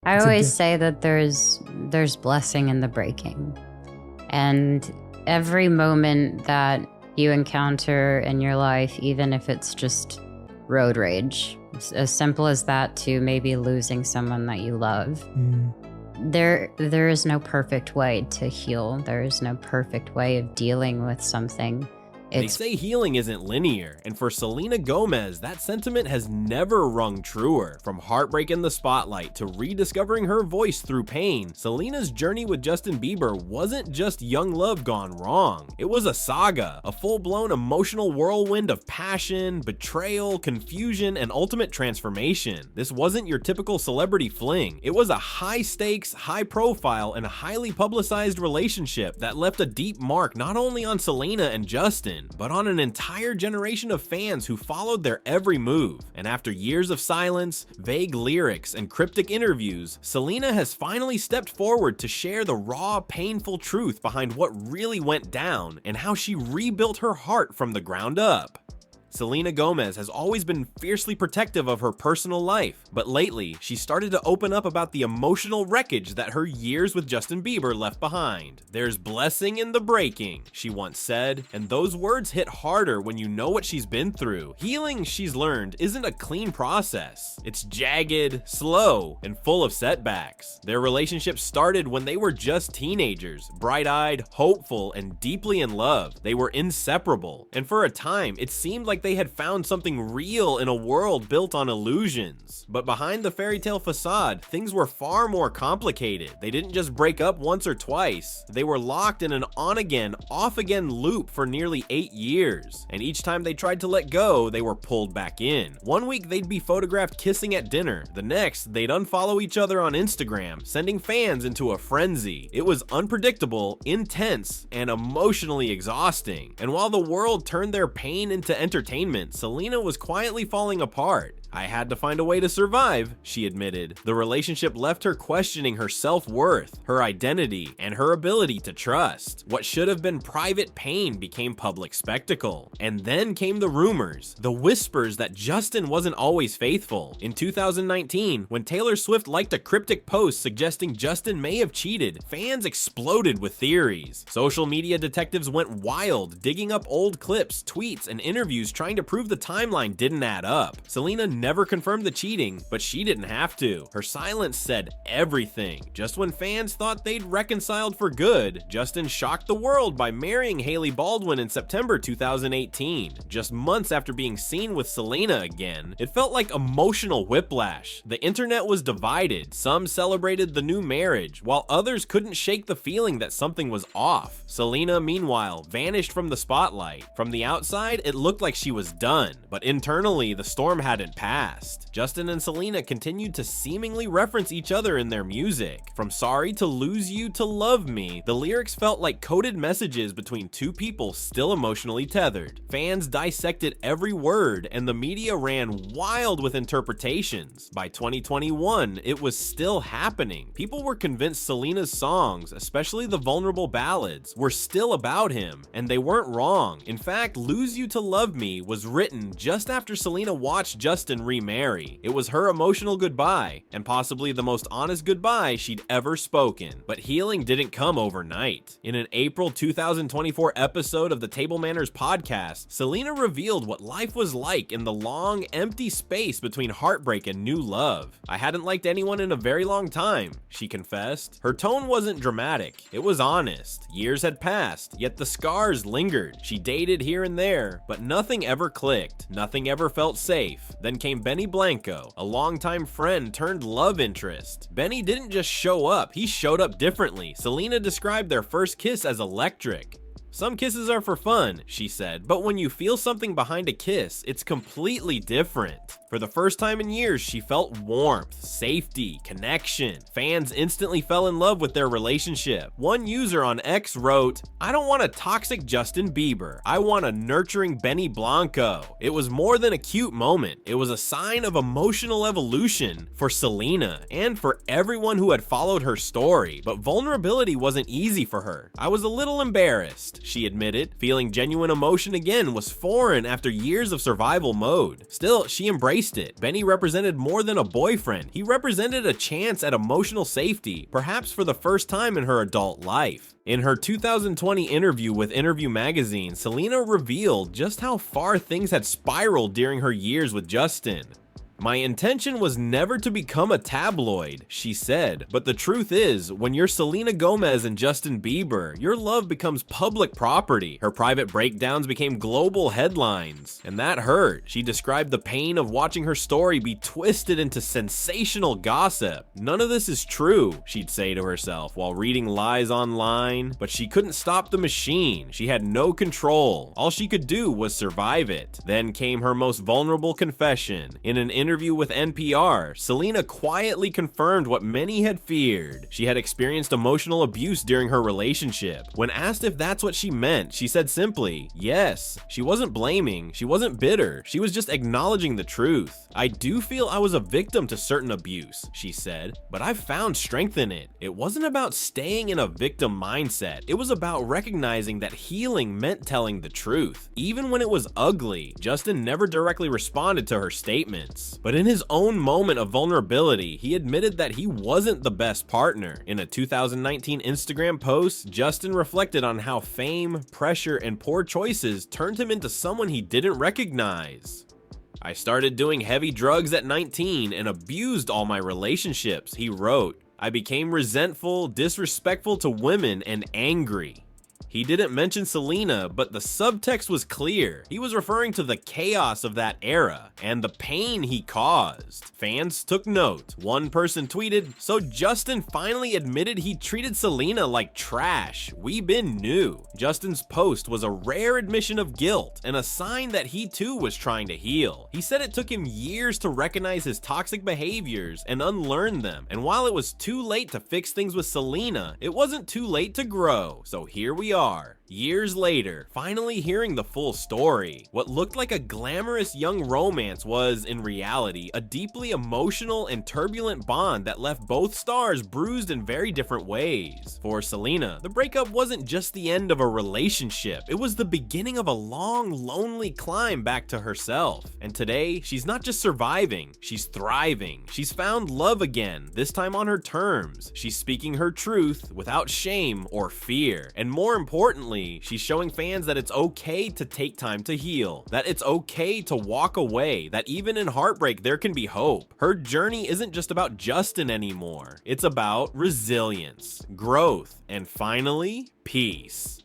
I always say that there's blessing in the breaking. And every moment that you encounter in your life, even if it's just road rage, as simple as that, to maybe losing someone that you love. There is no perfect way to heal. There is no perfect way of dealing with something. They say healing isn't linear, and for Selena Gomez, that sentiment has never rung truer. From heartbreak in the spotlight to rediscovering her voice through pain, Selena's journey with Justin Bieber wasn't just young love gone wrong. It was a saga, a full-blown emotional whirlwind of passion, betrayal, confusion, and ultimate transformation. This wasn't your typical celebrity fling. It was a high-stakes, high-profile, and highly publicized relationship that left a deep mark not only on Selena and Justin, but on an entire generation of fans who followed their every move. And after years of silence, vague lyrics, and cryptic interviews, Selena has finally stepped forward to share the raw, painful truth behind what really went down and how she rebuilt her heart from the ground up. Selena Gomez has always been fiercely protective of her personal life, but lately, she started to open up about the emotional wreckage that her years with Justin Bieber left behind. "There's blessing in the breaking," she once said, and those words hit harder when you know what she's been through. Healing, she's learned, isn't a clean process. It's jagged, slow, and full of setbacks. Their relationship started when they were just teenagers, bright-eyed, hopeful, and deeply in love. They were inseparable, and for a time, it seemed like they had found something real in a world built on illusions. But behind the fairy tale facade, things were far more complicated. They didn't just break up once or twice. They were locked in an on-again, off-again loop for nearly 8 years. And each time they tried to let go, they were pulled back in. One week they'd be photographed kissing at dinner. The next, they'd unfollow each other on Instagram, sending fans into a frenzy. It was unpredictable, intense, and emotionally exhausting. And while the world turned their pain into entertainment, Selena was quietly falling apart. "I had to find a way to survive," she admitted. The relationship left her questioning her self-worth, her identity, and her ability to trust. What should have been private pain became public spectacle. And then came the rumors, the whispers that Justin wasn't always faithful. In 2019, when Taylor Swift liked a cryptic post suggesting Justin may have cheated, fans exploded with theories. Social media detectives went wild, digging up old clips, tweets, and interviews trying to prove the timeline didn't add up. Selena never confirmed the cheating, but she didn't have to. Her silence said everything. Just when fans thought they'd reconciled for good, Justin shocked the world by marrying Hailey Baldwin in September 2018, just months after being seen with Selena again. It felt like emotional whiplash. The internet was divided. Some celebrated the new marriage, while others couldn't shake the feeling that something was off. Selena, meanwhile, vanished from the spotlight. From the outside, it looked like she was done, but internally, the storm hadn't passed. Justin and Selena continued to seemingly reference each other in their music. From "Sorry to Lose You" to "Love Me," the lyrics felt like coded messages between two people still emotionally tethered. Fans dissected every word, and the media ran wild with interpretations. By 2021, it was still happening. People were convinced Selena's songs, especially the vulnerable ballads, were still about him, and they weren't wrong. In fact, "Lose You to Love Me" was written just after Selena watched Justin remarry. It was her emotional goodbye, and possibly the most honest goodbye she'd ever spoken. But healing didn't come overnight. In an April 2024 episode of the Table Manners podcast, Selena revealed what life was like in the long, empty space between heartbreak and new love. "I hadn't liked anyone in a very long time," she confessed. Her tone wasn't dramatic, it was honest. Years had passed, yet the scars lingered. She dated here and there, but nothing ever clicked. Nothing ever felt safe. Then came Benny Blanco, a longtime friend turned love interest. Benny didn't just show up, he showed up differently. Selena described their first kiss as electric. "Some kisses are for fun," she said, "but when you feel something behind a kiss, it's completely different." For the first time in years, she felt warmth, safety, connection. Fans instantly fell in love with their relationship. One user on X wrote, "I don't want a toxic Justin Bieber. I want a nurturing Benny Blanco." It was more than a cute moment. It was a sign of emotional evolution for Selena and for everyone who had followed her story. But vulnerability wasn't easy for her. "I was a little embarrassed," she admitted. Feeling genuine emotion again was foreign after years of survival mode. Still, she embraced it. Benny represented more than a boyfriend. He represented a chance at emotional safety, perhaps for the first time in her adult life. In her 2020 interview with Interview magazine, Selena revealed just how far things had spiraled during her years with Justin. "My intention was never to become a tabloid," she said, "but the truth is, when you're Selena Gomez and Justin Bieber, your love becomes public property." Her private breakdowns became global headlines, and that hurt. She described the pain of watching her story be twisted into sensational gossip. "None of this is true," she'd say to herself while reading lies online, but she couldn't stop the machine. She had no control. All she could do was survive it. Then came her most vulnerable confession. In an interview with NPR, Selena quietly confirmed what many had feared. She had experienced emotional abuse during her relationship. When asked if that's what she meant, she said simply, yes. She wasn't blaming, she wasn't bitter, she was just acknowledging the truth. "I do feel I was a victim to certain abuse," she said, "but I've found strength in it. It wasn't about staying in a victim mindset, it was about recognizing that healing meant telling the truth. Even when it was ugly, Justin never directly responded to her statements. But in his own moment of vulnerability, he admitted that he wasn't the best partner. In a 2019 Instagram post, Justin reflected on how fame, pressure, and poor choices turned him into someone he didn't recognize. "I started doing heavy drugs at 19 and abused all my relationships," he wrote. "I became resentful, disrespectful to women, and angry." He didn't mention Selena, but the subtext was clear. He was referring to the chaos of that era and the pain he caused. Fans took note. One person tweeted, "So Justin finally admitted he treated Selena like trash. We been knew." Justin's post was a rare admission of guilt and a sign that he too was trying to heal. He said it took him years to recognize his toxic behaviors and unlearn them. And while it was too late to fix things with Selena, it wasn't too late to grow. So here we are, years later, finally hearing the full story. What looked like a glamorous young romance was, in reality, a deeply emotional and turbulent bond that left both stars bruised in very different ways. For Selena, the breakup wasn't just the end of a relationship, it was the beginning of a long, lonely climb back to herself. And today, she's not just surviving, she's thriving. She's found love again, this time on her terms. She's speaking her truth without shame or fear. And more importantly, she's showing fans that it's okay to take time to heal, that it's okay to walk away, that even in heartbreak there can be hope. Her journey isn't just about Justin anymore. It's about resilience, growth, and finally, peace.